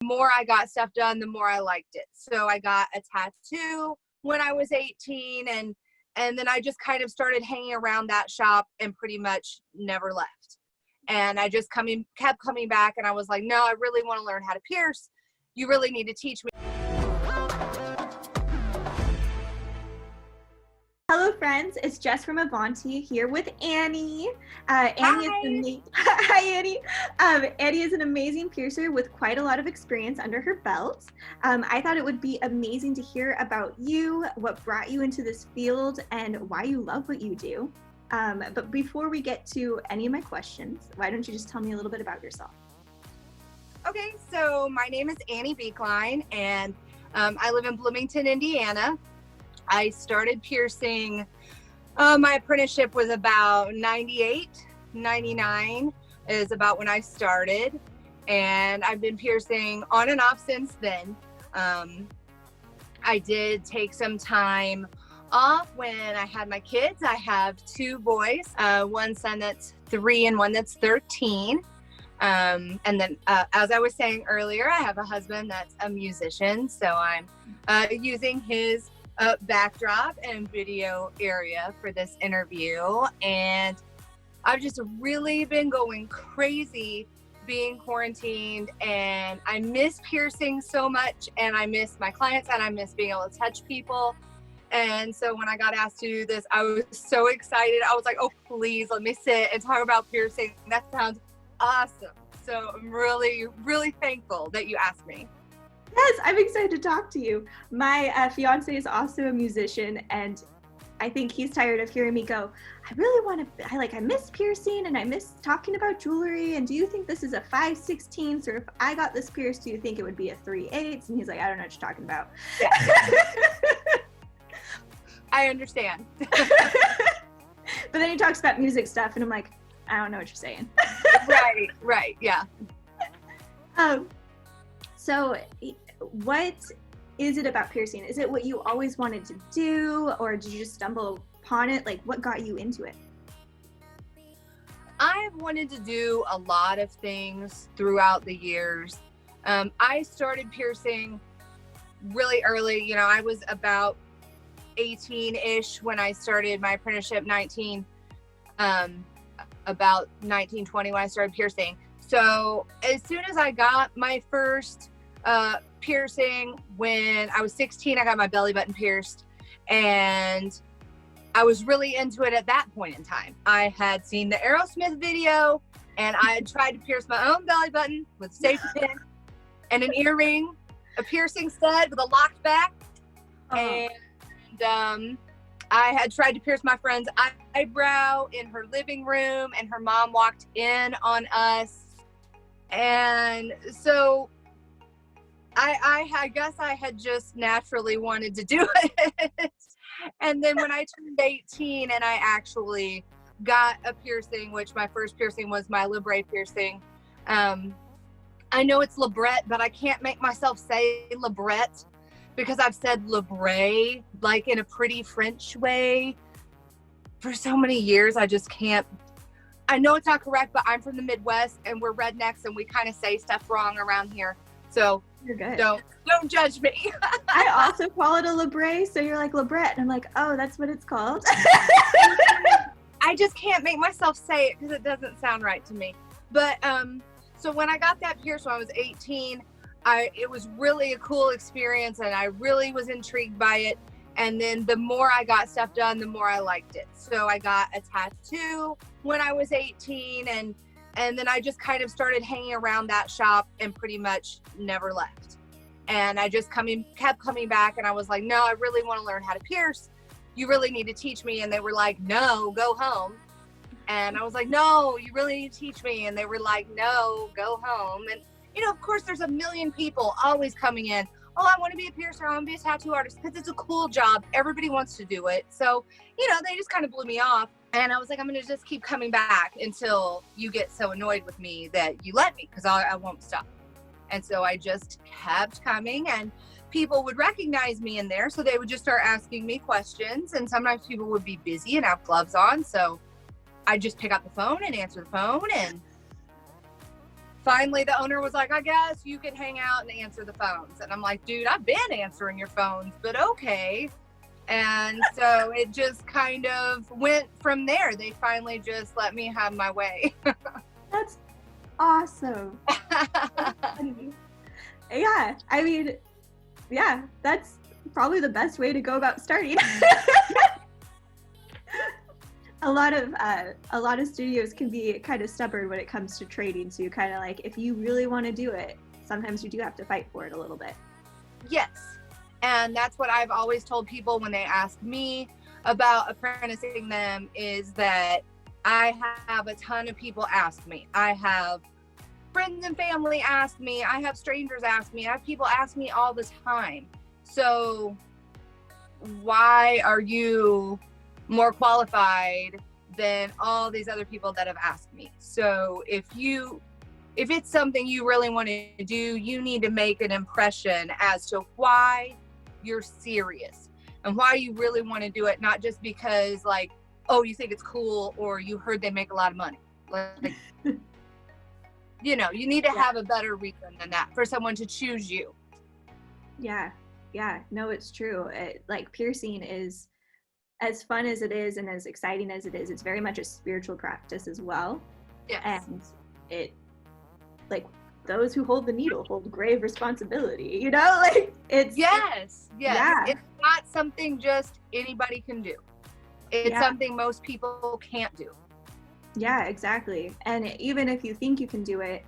more I got stuff done, the more I liked it. So I got a tattoo when I was 18, and then I just kind of started hanging around that shop and pretty much never left. And I just kept coming back, and I was like, no, I really want to learn how to pierce. You really need to teach me. Hello friends, it's Jess from Avanti here with Annie. Hi, Annie is an amazing piercer with quite a lot of experience under her belt. I thought it would be amazing to hear about you, what brought you into this field, and why you love what you do. But before we get to any of my questions, why don't you just tell me a little bit about yourself? Okay, so my name is Annie Beekline, and I live in Bloomington, Indiana. I started piercing, my apprenticeship was about 98, 99 is about when I started, and I've been piercing on and off since then. I did take some time off when I had my kids. I have two boys, one son that's 3 and one that's 13. And then, as I was saying earlier, I have a husband that's a musician, so I'm using his backdrop and video area for this interview. And I've just really been going crazy being quarantined, and I miss piercing so much, and I miss my clients, and I miss being able to touch people. And so when I got asked to do this, I was so excited. I was like, oh, please let me sit and talk about piercing. That sounds awesome. So I'm really, really thankful that you asked me. Yes, I'm excited to talk to you. My fiance is also a musician, and I think he's tired of hearing me go, I really want to, I miss piercing and I miss talking about jewelry, and do you think this is a 5/16, or if I got this pierced, do you think it would be a 3/8? And he's like, I don't know what you're talking about. Yeah. I understand. But then he talks about music stuff, and I'm like, I don't know what you're saying. Right, yeah. So what is it about piercing? Is it what you always wanted to do, or did you just stumble upon it? Like, what got you into it? I've wanted to do a lot of things throughout the years. I started piercing really early. You know, I was about 18-ish when I started my apprenticeship, 19, about 19, 20 when I started piercing. So as soon as I got my first piercing, when I was 16, I got my belly button pierced, and I was really into it at that point in time. I had seen the Aerosmith video, and I had tried to pierce my own belly button with a safety pin and an earring, a piercing stud with a locked back, and I had tried to pierce my friend's eyebrow in her living room, and her mom walked in on us. And so I guess I had just naturally wanted to do it. And then when I turned 18 and I actually got a piercing, which my first piercing was my labrae piercing. I know it's labret, but I can't make myself say labret because I've said labrae like in a pretty French way for so many years. I just can't. I know it's not correct, but I'm from the Midwest, and we're rednecks, and we kind of say stuff wrong around here. So you're good. Don't judge me. I also call it a labrae, so you're like labret, and I'm like, oh, that's what it's called. I just can't make myself say it because it doesn't sound right to me. But so when I got that pierced when I was 18, it was really a cool experience, and I really was intrigued by it. And then the more I got stuff done, the more I liked it. So I got a tattoo when I was 18, and then I just kind of started hanging around that shop and pretty much never left. And I just kept coming back, and I was like, no, I really want to learn how to pierce. You really need to teach me. And they were like, no, go home. And I was like, no, you really need to teach me. And they were like, no, go home. And, you know, of course, there's a million people always coming in. Oh, I want to be a piercer. I want to be a tattoo artist, because it's a cool job. Everybody wants to do it. So, you know, they just kind of blew me off. And I was like, I'm going to just keep coming back until you get so annoyed with me that you let me, because I won't stop. And so I just kept coming, and people would recognize me in there. So they would just start asking me questions. And sometimes people would be busy and have gloves on. So I just pick up the phone and answer the phone. And finally the owner was like, I guess you can hang out and answer the phones. And I'm like, dude, I've been answering your phones, but okay. And so it just kind of went from there. They finally just let me have my way. That's awesome. Yeah, I mean, yeah, that's probably the best way to go about starting. A lot of studios can be kind of stubborn when it comes to trading. So you kind of like, if you really want to do it, sometimes you do have to fight for it a little bit. Yes. And that's what I've always told people when they ask me about apprenticing them, is that I have a ton of people ask me. I have friends and family ask me. I have strangers ask me. I have people ask me all the time. So why are you more qualified than all these other people that have asked me? So if it's something you really want to do, you need to make an impression as to why you're serious and why you really want to do it, not just because like, oh, you think it's cool or you heard they make a lot of money. Like, you know, you need to have a better reason than that for someone to choose you. Yeah, no, it's true. Like piercing is, as fun as it is and as exciting as it is, it's very much a spiritual practice as well. Yes. And it, like, those who hold the needle hold grave responsibility, you know? Like, it's... Yes. Yeah. It's not something just anybody can do. It's something most people can't do. Yeah, exactly. And even if you think you can do it,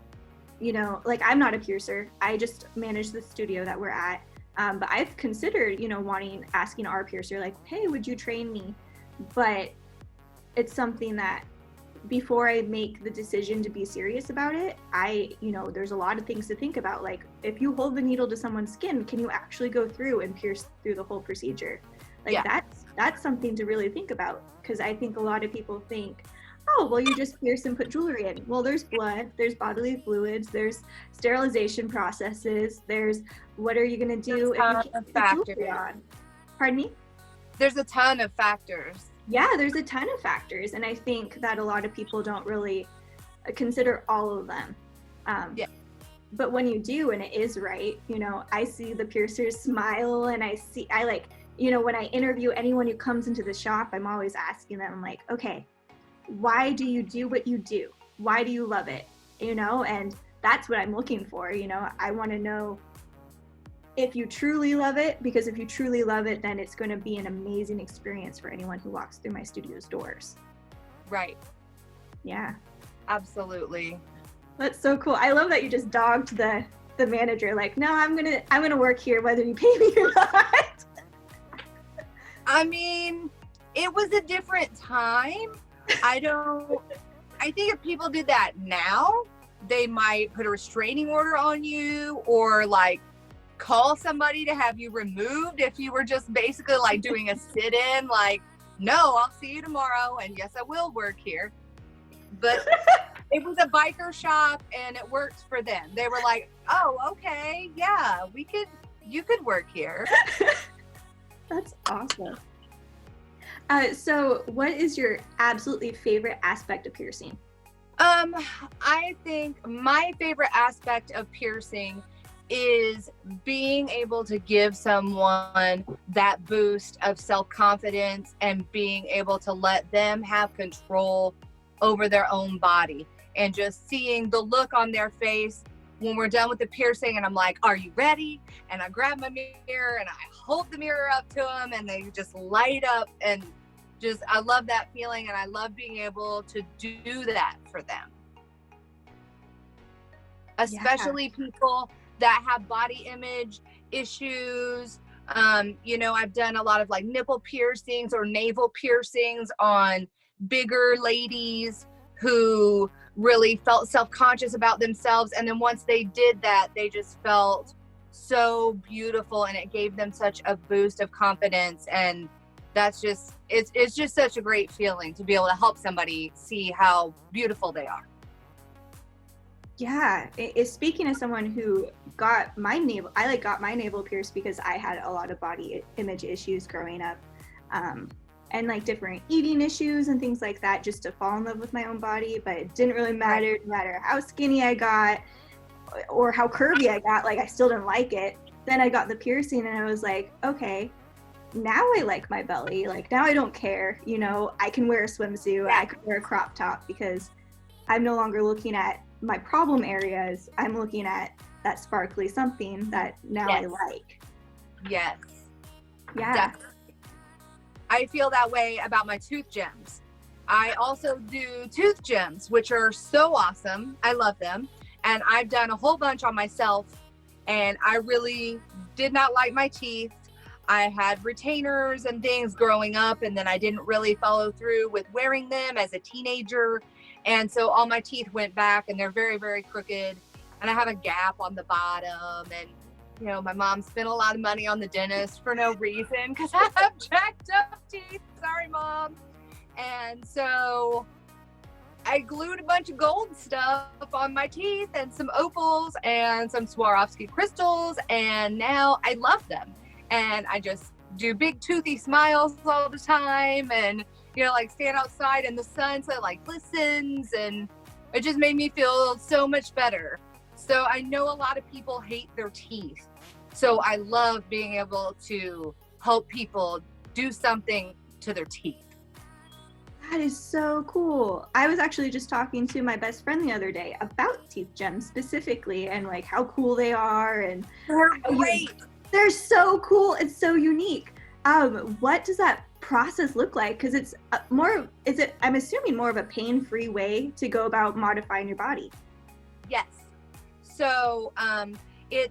you know, like, I'm not a piercer. I just manage the studio that we're at. But I've considered, you know, asking our piercer, like, hey, would you train me? But it's something that before I make the decision to be serious about it, there's a lot of things to think about. Like, if you hold the needle to someone's skin, can you actually go through and pierce through the whole procedure? Like, that's something to really think about. Because I think a lot of people think, oh, well, you just pierce and put jewelry in. Well, there's blood, there's bodily fluids, there's sterilization processes, there's what are you going to do if you keep the jewelry on? Pardon me? There's a ton of factors. Yeah, there's a ton of factors. And I think that a lot of people don't really consider all of them. But when you do, and it is right, you know, I see the piercers smile, and when I interview anyone who comes into the shop, I'm always asking them, I'm like, okay, why do you do what you do? Why do you love it? You know, and that's what I'm looking for. You know, I want to know if you truly love it, because if you truly love it, then it's going to be an amazing experience for anyone who walks through my studio's doors. Right. Yeah. Absolutely. That's so cool. I love that you just dogged the manager, like, no, I'm gonna work here whether you pay me or not. I mean, it was a different time. I think if people did that now, they might put a restraining order on you, or like call somebody to have you removed if you were just basically like doing a sit-in, like, no, I'll see you tomorrow, and yes, I will work here. But it was a biker shop and it worked for them. They were like, oh, okay, yeah, you could work here. That's awesome. So what is your absolutely favorite aspect of piercing? I think my favorite aspect of piercing is being able to give someone that boost of self-confidence and being able to let them have control over their own body, and just seeing the look on their face when we're done with the piercing, and I'm like, are you ready? And I grab my mirror and I hold the mirror up to them, and they just light up, and just, I love that feeling, and I love being able to do that for them. Especially people that have body image issues. You know, I've done a lot of like nipple piercings or navel piercings on bigger ladies who really felt self-conscious about themselves, and then once they did that, they just felt so beautiful, and it gave them such a boost of confidence. And that's just, it's just such a great feeling to be able to help somebody see how beautiful they are. Yeah, speaking as someone who got my navel pierced because I had a lot of body image issues growing up. and like different eating issues and things like that, just to fall in love with my own body. But it didn't really matter, no matter how skinny I got or how curvy I got, like I still didn't like it. Then I got the piercing and I was like, okay, now I like my belly. Like now I don't care, you know, I can wear a swimsuit, I can wear a crop top, because I'm no longer looking at my problem areas. I'm looking at that sparkly something that now I like. Yes. Yeah. Definitely. I feel that way about my tooth gems. I also do tooth gems, which are so awesome. I love them. And I've done a whole bunch on myself, and I really did not like my teeth. I had retainers and things growing up, and then I didn't really follow through with wearing them as a teenager. And so all my teeth went back, and they're very, very crooked. And I have a gap on the bottom, and you know, my mom spent a lot of money on the dentist for no reason because I have jacked up teeth. Sorry, Mom. And so I glued a bunch of gold stuff on my teeth and some opals and some Swarovski crystals, and now I love them. And I just do big toothy smiles all the time, and you know, like stand outside in the sun so it like glistens, and it just made me feel so much better. So I know a lot of people hate their teeth. So I love being able to help people do something to their teeth. That is so cool. I was actually just talking to my best friend the other day about teeth gems specifically, and like how cool they are, and they're great. They're so cool. It's so unique. What does that process look like? Because it's I'm assuming more of a pain-free way to go about modifying your body. Yes. So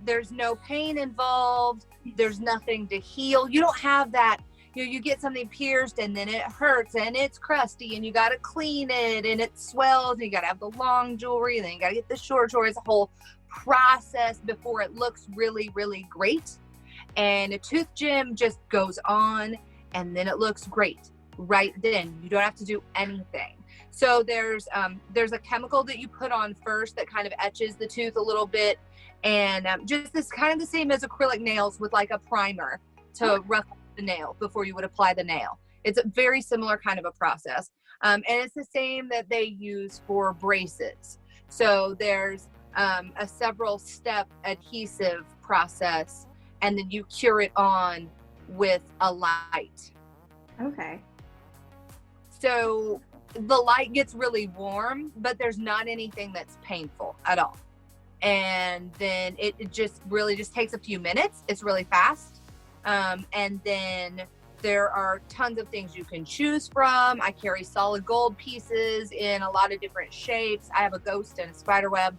there's no pain involved. There's nothing to heal. You don't have that, you know, you get something pierced and then it hurts and it's crusty and you got to clean it and it swells and you got to have the long jewelry and then you got to get the short jewelry. It's a whole process before it looks really, really great. And a tooth gem just goes on and then it looks great right then. You don't have to do anything. So there's a chemical that you put on first that kind of etches the tooth a little bit, and just this kind of the same as acrylic nails with like a primer to rough up the nail before you would apply the nail. It's a very similar kind of a process, and it's the same that they use for braces. So there's a several step adhesive process, and then you cure it on with a light. Okay. So the light gets really warm, but there's not anything that's painful at all. And then it just really just takes a few minutes. It's really fast. And then there are tons of things you can choose from. I carry solid gold pieces in a lot of different shapes. I have a ghost and a spider web.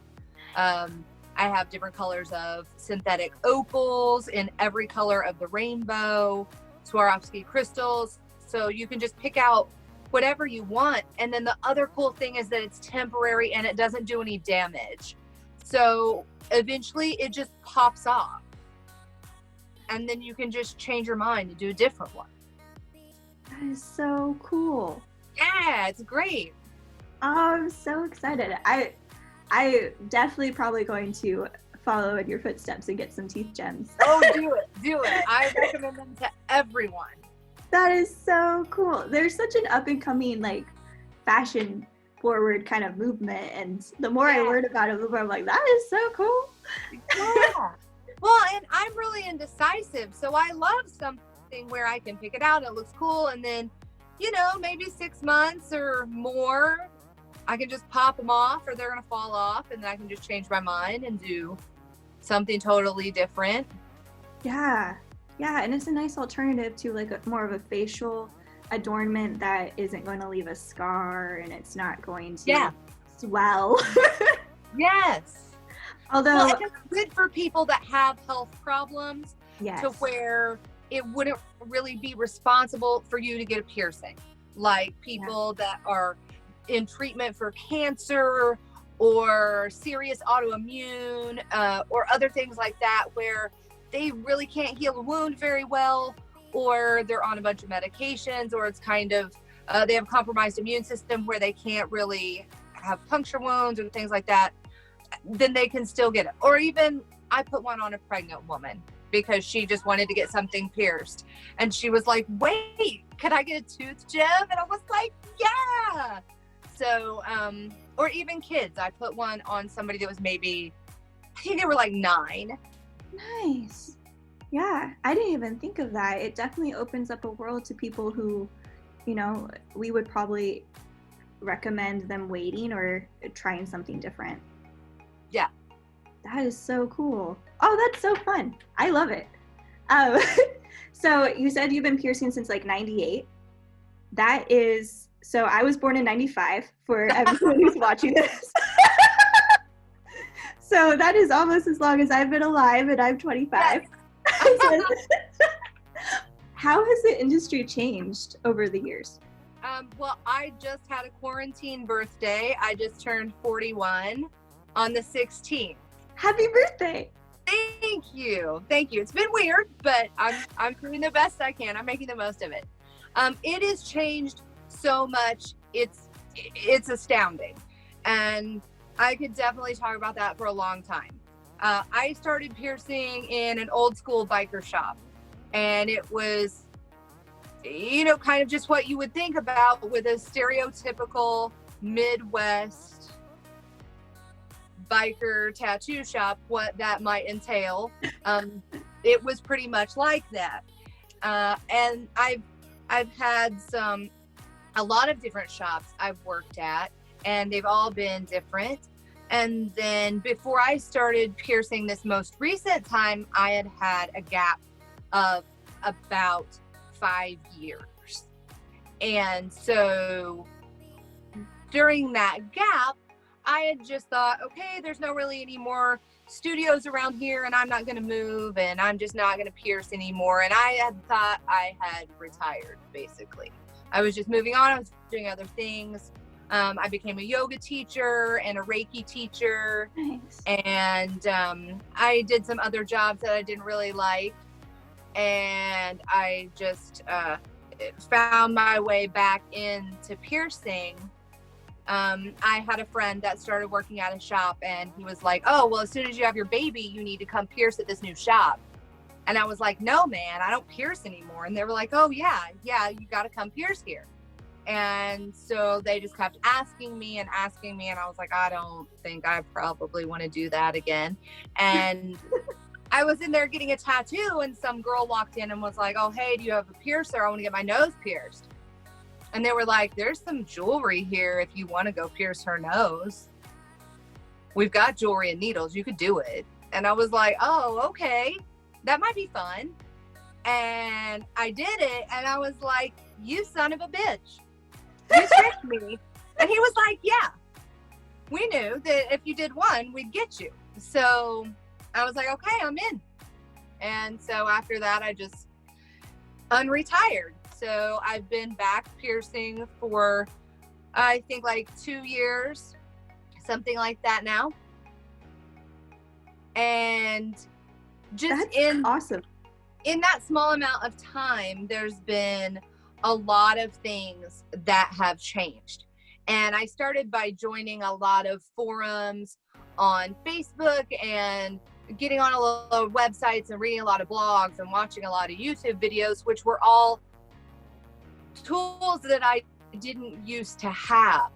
I have different colors of synthetic opals in every color of the rainbow, Swarovski crystals. So you can just pick out whatever you want. And then the other cool thing is that it's temporary and it doesn't do any damage. So eventually it just pops off. And then you can just change your mind and do a different one. That is so cool. Yeah, it's great. Oh, I'm so excited. I definitely probably going to follow in your footsteps and get some teeth gems. Oh, do it. I recommend them to everyone. That is so cool. There's such an up and coming, like, fashion forward kind of movement, and the more I learn about it, the more I'm like, that is so cool. Yeah. Well, and I'm really indecisive, so I love something where I can pick it out and it looks cool, and then, you know, maybe 6 months or more, I can just pop them off, or they're gonna fall off, and then I can just change my mind and do something totally different. Yeah, and it's a nice alternative to like more of a facial adornment that isn't going to leave a scar, and it's not going to swell. Yes. Although it's good for people that have health problems, yes, to where it wouldn't really be responsible for you to get a piercing, like people that are in treatment for cancer or serious autoimmune or other things like that, where they really can't heal a wound very well, or they're on a bunch of medications, or it's kind of they have a compromised immune system where they can't really have puncture wounds or things like that. Then they can still get it. Or even I put one on a pregnant woman because she just wanted to get something pierced. And she was like, wait, could I get a tooth gem? And I was like, yeah. So, or even kids. I put one on somebody that was maybe, I think they were like 9. Nice. Yeah, I didn't even think of that. It definitely opens up a world to people who, you know, we would probably recommend them waiting or trying something different. Yeah. That is so cool. Oh, that's so fun. I love it. So you said you've been piercing since like 98. That is, so I was born in 95 for everyone who's watching this. So that is almost as long as I've been alive, and I'm 25. Yes. How has the industry changed over the years? Well, I just had a quarantine birthday. I just turned 41 on the 16th. Happy birthday. Thank you. Thank you. It's been weird, but I'm doing the best I can. I'm making the most of it. It has changed so much. It's astounding. And I could definitely talk about that for a long time. I started piercing in an old school biker shop, and it was, you know, kind of just what you would think about with a stereotypical Midwest biker tattoo shop, what that might entail. It was pretty much like that. And I've had a lot of different shops I've worked at, and they've all been different. And then before I started piercing this most recent time, I had a gap of about 5 years. And so during that gap, I had just thought, okay, there's no really any more studios around here, and I'm not going to move, and I'm just not going to pierce anymore. And I had thought I had retired, basically. I was just moving on. I was doing other things. I became a yoga teacher and a Reiki teacher. Nice. And I did some other jobs that I didn't really like. And I just found my way back into piercing. I had a friend that started working at a shop, and he was like, oh, well, as soon as you have your baby, you need to come pierce at this new shop. And I was like, no, man, I don't pierce anymore. And they were like, oh, yeah, you got to come pierce here. And so they just kept asking me. And I was like, I don't think I probably want to do that again. And I was in there getting a tattoo, and some girl walked in and was like, oh, hey, do you have a piercer? I want to get my nose pierced. And they were like, there's some jewelry here if you want to go pierce her nose. We've got jewelry and needles. You could do it. And I was like, oh, okay. That might be fun. And I did it. And I was like, you son of a bitch. You tricked me. And he was like, yeah. We knew that if you did one, we'd get you. So I was like, okay, I'm in. And so after that, I just unretired. So I've been back piercing for, I think, like 2 years, something like that now. And just awesome. In that small amount of time, there's been a lot of things that have changed. And I started by joining a lot of forums on Facebook and getting on a lot of websites and reading a lot of blogs and watching a lot of YouTube videos, which were all tools that I didn't used to have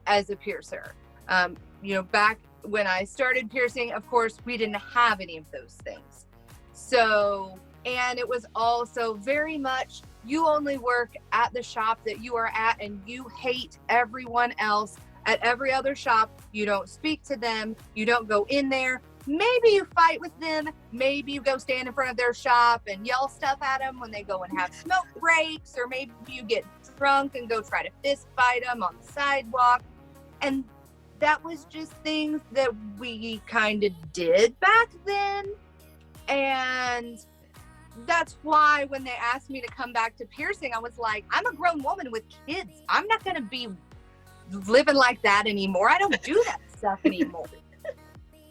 as a piercer. You know, back when I started piercing, of course, we didn't have any of those things. So, and it was also very much, you only work at the shop that you are at, and you hate everyone else at every other shop. You don't speak to them. You don't go in there. Maybe you fight with them. Maybe you go stand in front of their shop and yell stuff at them when they go and have smoke breaks, or maybe you get drunk and go try to fist fight them on the sidewalk. And that was just things that we kind of did back then. And that's why when they asked me to come back to piercing, I was like, I'm a grown woman with kids. I'm not going to be living like that anymore. I don't do that stuff anymore.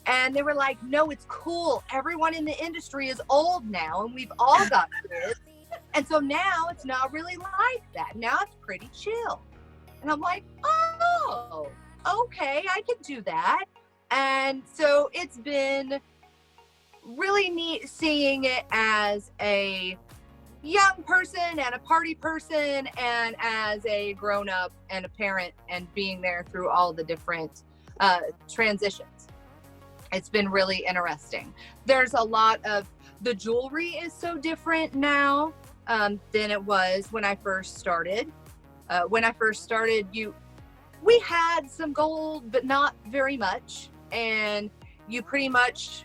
And they were like, no, it's cool. Everyone in the industry is old now, and we've all got kids. And so now it's not really like that. Now it's pretty chill. And I'm like, oh, okay, I can do that. And so it's been really neat seeing it as a young person and a party person and as a grown-up and a parent and being there through all the different transitions. It's been really interesting. There's a lot of, the jewelry is so different now than it was when I first started. When I first started, we had some gold, but not very much. And you pretty much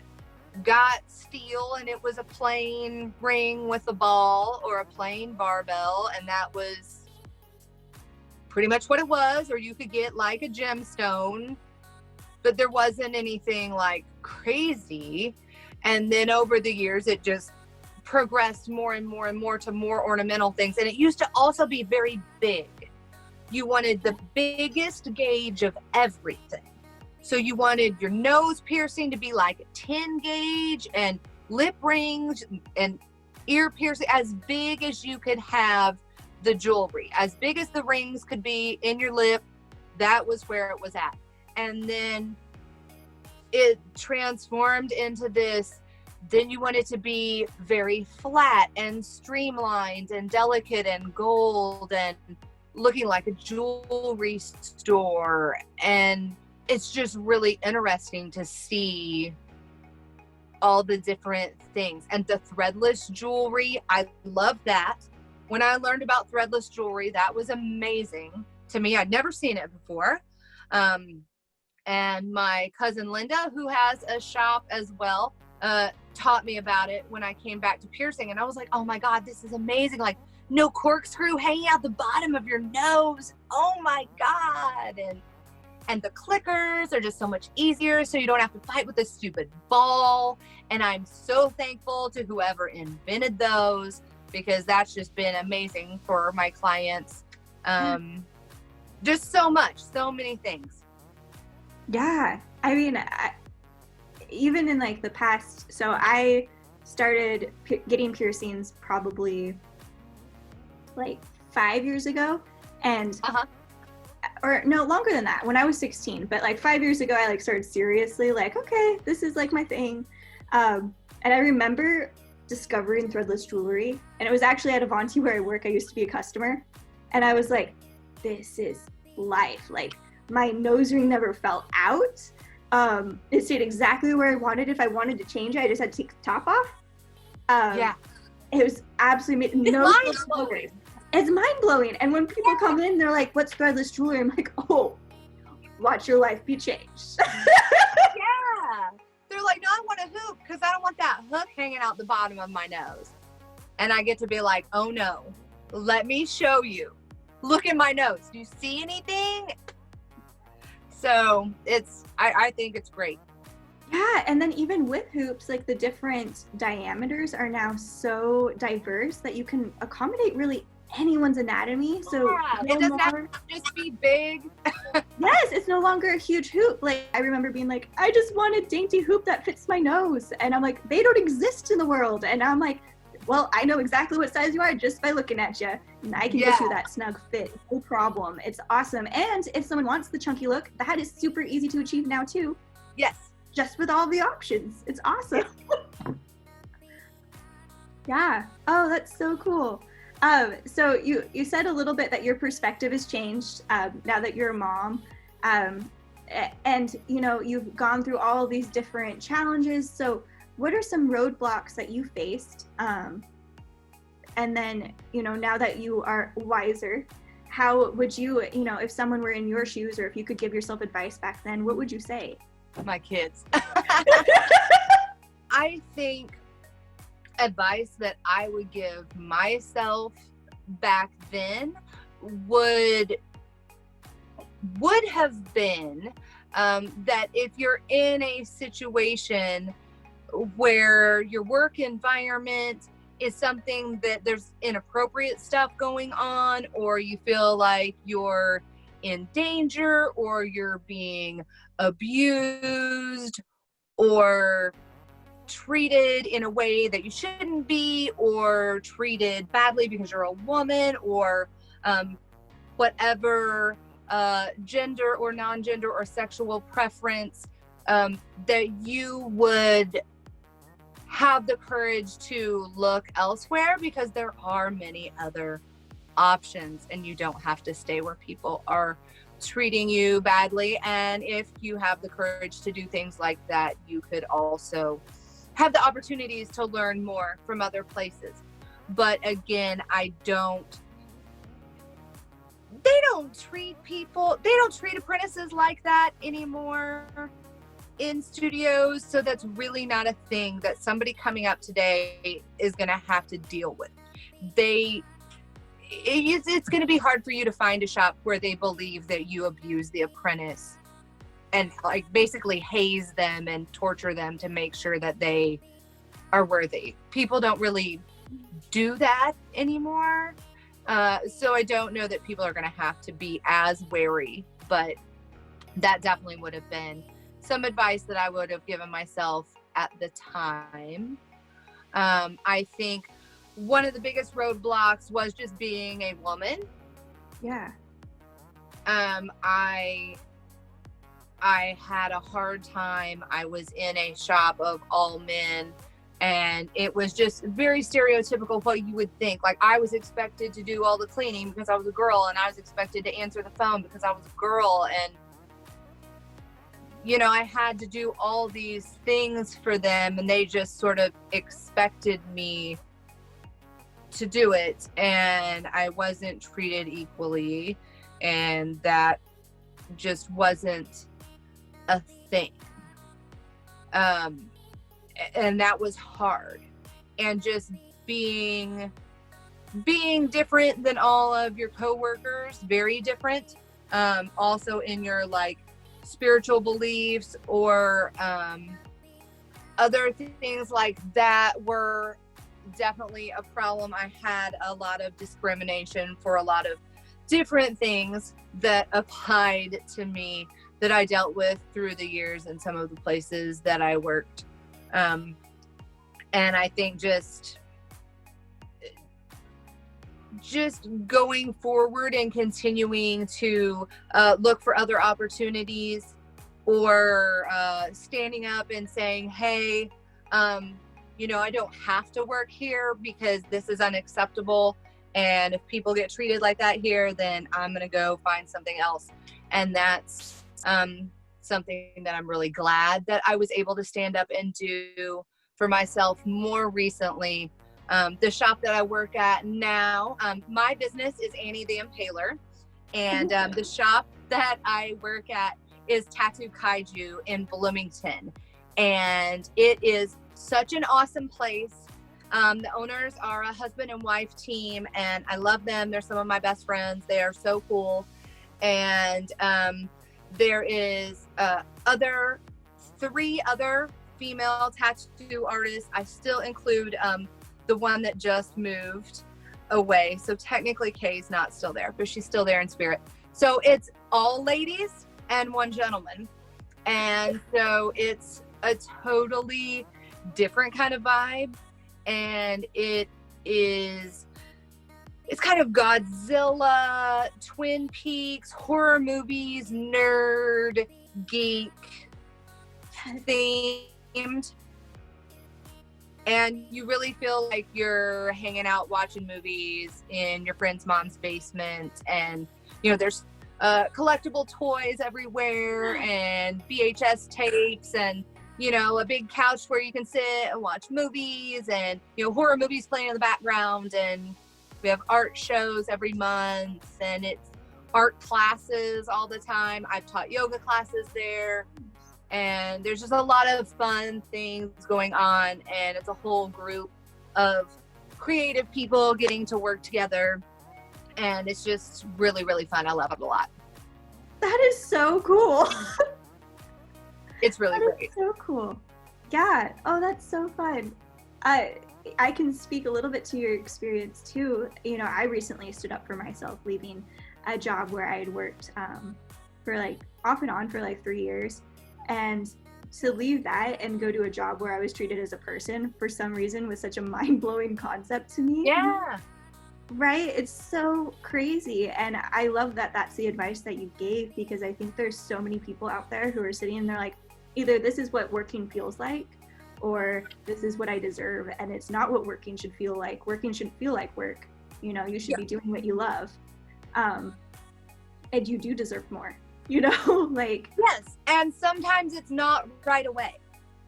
got steel, and it was a plain ring with a ball or a plain barbell, and that was pretty much what it was. Or you could get like a gemstone, but there wasn't anything like crazy. And then over the years, it just progressed more and more and more to more ornamental things. And it used to also be very big. You wanted the biggest gauge of everything. So you wanted your nose piercing to be like a 10 gauge, and lip rings and ear piercing, as big as you could have the jewelry, as big as the rings could be in your lip. That was where it was at. And then it transformed into this. Then you want it to be very flat and streamlined and delicate and gold and looking like a jewelry store. And it's just really interesting to see all the different things. And the threadless jewelry, I love that. When I learned about threadless jewelry, that was amazing to me. I'd never seen it before. And my cousin Linda, who has a shop as well, taught me about it when I came back to piercing. And I was like, oh my God, this is amazing. Like, no corkscrew hanging out the bottom of your nose. Oh my God. And the clickers are just so much easier, so you don't have to fight with this stupid ball. And I'm so thankful to whoever invented those, because that's just been amazing for my clients. Just so much, so many things. Yeah, I mean, even in like the past, so I started getting piercings probably like 5 years ago, and or no, longer than that, when I was 16, but like 5 years ago, I like started seriously like, okay, this is like my thing. And I remember discovering threadless jewelry, and it was actually at Avanti where I work. I used to be a customer, and I was like, this is life. Like, my nose ring never fell out. It stayed exactly where I wanted. If I wanted to change it, I just had to take the top off. Yeah. It was absolutely mind-blowing. It's mind-blowing. And when people come in, they're like, what's threadless jewelry? I'm like, oh, watch your life be changed. Yeah. They're like, no, I want a hoop because I don't want that hook hanging out the bottom of my nose. And I get to be like, oh no, let me show you. Look at my nose. Do you see anything? So I think it's great. Yeah, and then even with hoops, like the different diameters are now so diverse that you can accommodate really anyone's anatomy. So it doesn't have to just be big. Yes, it's no longer a huge hoop. Like, I remember being like, I just want a dainty hoop that fits my nose. And I'm like, they don't exist in the world. And I'm like, well, I know exactly what size you are just by looking at you. And I can get you that snug fit. No problem. It's awesome. And if someone wants the chunky look, that is super easy to achieve now too. Yes. Just with all the options. It's awesome. Yeah. Oh, that's so cool. So you said a little bit that your perspective has changed now that you're a mom. And, you know, you've gone through all of these different challenges. So what are some roadblocks that you faced? And then, you know, now that you are wiser, how would you, you know, if someone were in your shoes, or if you could give yourself advice back then, what would you say? My kids. I think advice that I would give myself back then would have been that if you're in a situation where your work environment is something that there's inappropriate stuff going on, or you feel like you're in danger, or you're being abused or treated in a way that you shouldn't be, or treated badly because you're a woman, or whatever gender or non-gender or sexual preference, that you would have the courage to look elsewhere, because there are many other options and you don't have to stay where people are treating you badly. And if you have the courage to do things like that, you could also have the opportunities to learn more from other places. But again, they don't treat apprentices like that anymore in studios. So that's really not a thing that somebody coming up today is going to have to deal with. It's going to be hard for you to find a shop where they believe that you abuse the apprentice and like basically haze them and torture them to make sure that they are worthy. People don't really do that anymore. So I don't know that people are going to have to be as wary, but that definitely would have been some advice that I would have given myself at the time. I think one of the biggest roadblocks was just being a woman. Yeah. I had a hard time. I was in a shop of all men, and it was just very stereotypical what you would think. Like, I was expected to do all the cleaning because I was a girl, and I was expected to answer the phone because I was a girl, and you know, I had to do all these things for them, and they just sort of expected me to do it, and I wasn't treated equally, and that just wasn't a thing. And that was hard. And just being different than all of your coworkers, very different. Also in your like spiritual beliefs or other things like that were definitely a problem. I had a lot of discrimination for a lot of different things that applied to me that I dealt with through the years in some of the places that I worked. And I think just going forward and continuing to look for other opportunities, or standing up and saying, hey, you know, I don't have to work here because this is unacceptable. And if people get treated like that here, then I'm going to go find something else. And that's something that I'm really glad that I was able to stand up and do for myself more recently. The shop that I work at now, my business is Annie the Impaler. And the shop that I work at is Tattoo Kaiju in Bloomington. And it is such an awesome place. The owners are a husband and wife team, and I love them. They're some of my best friends. They are so cool. And there is 3 other female tattoo artists. I still include the one that just moved away. So technically Kay's not still there, but she's still there in spirit. So it's all ladies and 1 gentleman. And so it's a totally different kind of vibe. And it's kind of Godzilla, Twin Peaks, horror movies, nerd, geek themed. And you really feel like you're hanging out watching movies in your friend's mom's basement. And, you know, there's collectible toys everywhere and VHS tapes and, you know, a big couch where you can sit and watch movies and, you know, horror movies playing in the background. And we have art shows every month, and it's art classes all the time. I've taught yoga classes there, and there's just a lot of fun things going on. And it's a whole group of creative people getting to work together. And it's just really, really fun. I love it a lot. That is so cool. It's really great. So cool. Yeah. Oh, that's so fun. I can speak a little bit to your experience too. You know, I recently stood up for myself, leaving a job where I had worked for like off and on for like 3 years, and to leave that and go to a job where I was treated as a person for some reason was such a mind-blowing concept to me. Yeah. Right? It's so crazy. And I love that that's the advice that you gave, because I think there's so many people out there who are sitting and they're like, either this is what working feels like, or this is what I deserve, and it's not what working should feel like. Working shouldn't feel like work. You know, you should be doing what you love. And you do deserve more, you know, like. Yes, and sometimes it's not right away.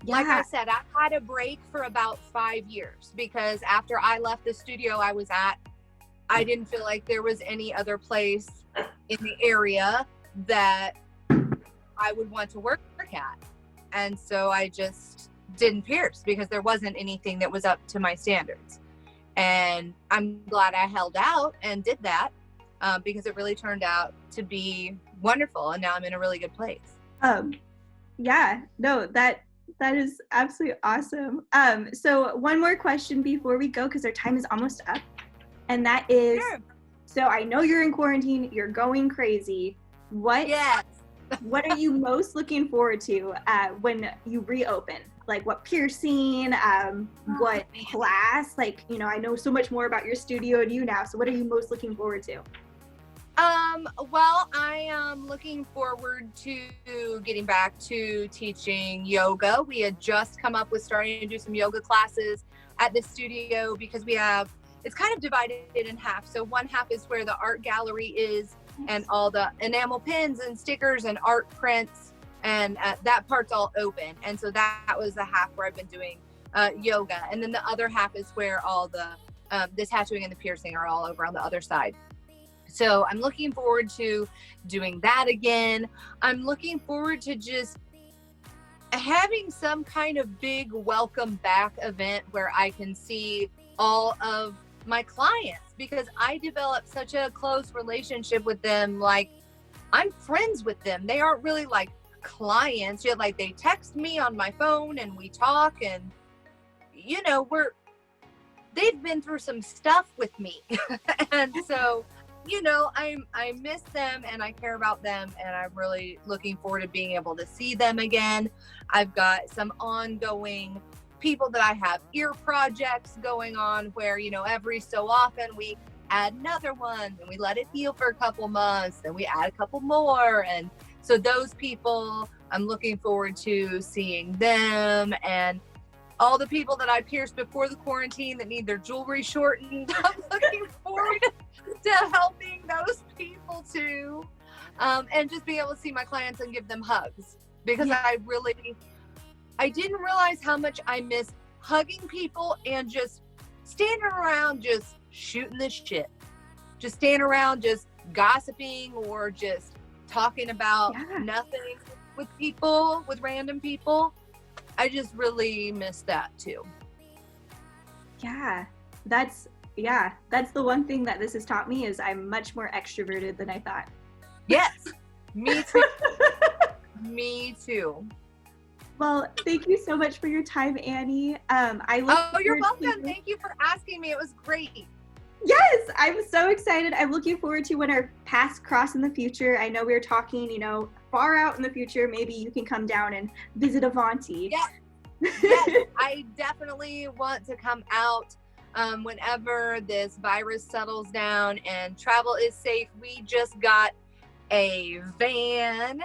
Yeah. Like I said, I had a break for about 5 years because after I left the studio I was at, I didn't feel like there was any other place in the area that I would want to work at. And so I just didn't pierce because there wasn't anything that was up to my standards. And I'm glad I held out and did that because it really turned out to be wonderful. And now I'm in a really good place. Yeah, no, that is absolutely awesome. So one more question before we go, because our time is almost up. And that is, Sure. So I know you're in quarantine, you're going crazy. Yes. What are you most looking forward to when you reopen? Like what piercing, what class? Like, you know, I know so much more about your studio and you now. So what are you most looking forward to? Well, I am looking forward to getting back to teaching yoga. We had just come up with starting to do some yoga classes at the studio because it's kind of divided in half. So one half is where the art gallery is and all the enamel pins and stickers and art prints, and that part's all open. And so that was the half where I've been doing yoga. And then the other half is where all the tattooing and the piercing are all over on the other side. So I'm looking forward to doing that again. I'm looking forward to just having some kind of big welcome back event where I can see all of my clients, because I developed such a close relationship with them. Like, I'm friends with them. They aren't really like clients yet. Like, they text me on my phone and we talk, and you know, they've been through some stuff with me. And so, you know, I miss them and I care about them, and I'm really looking forward to being able to see them again. I've got some ongoing people that I have ear projects going on where, you know, every so often we add another one and we let it heal for a couple months, then we add a couple more. And so those people, I'm looking forward to seeing them, and all the people that I pierced before the quarantine that need their jewelry shortened, I'm looking forward to helping those people too. And just being able to see my clients and give them hugs, because I didn't realize how much I miss hugging people and just standing around just shooting the shit. Just standing around just gossiping or just talking about nothing with people, with random people. I just really miss that too. Yeah, that's the one thing that this has taught me, is I'm much more extroverted than I thought. Yes, me too. Me too. Well, thank you so much for your time, Annie. You're welcome. Thank you for asking me. It was great. Yes, I'm so excited. I'm looking forward to when our paths cross in the future. I know we were talking, you know, far out in the future. Maybe you can come down and visit Avanti. Yes, I definitely want to come out whenever this virus settles down and travel is safe. We just got a van.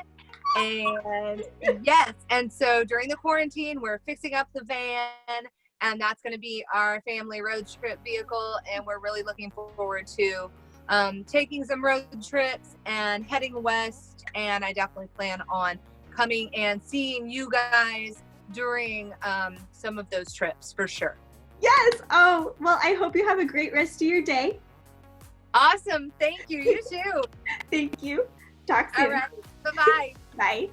And yes, and so during the quarantine, we're fixing up the van, and that's going to be our family road trip vehicle. And we're really looking forward to taking some road trips and heading west. And I definitely plan on coming and seeing you guys during some of those trips for sure. Yes. Oh, well, I hope you have a great rest of your day. Awesome. Thank you. You too. Thank you. Talk soon. All right. Bye-bye. Bye.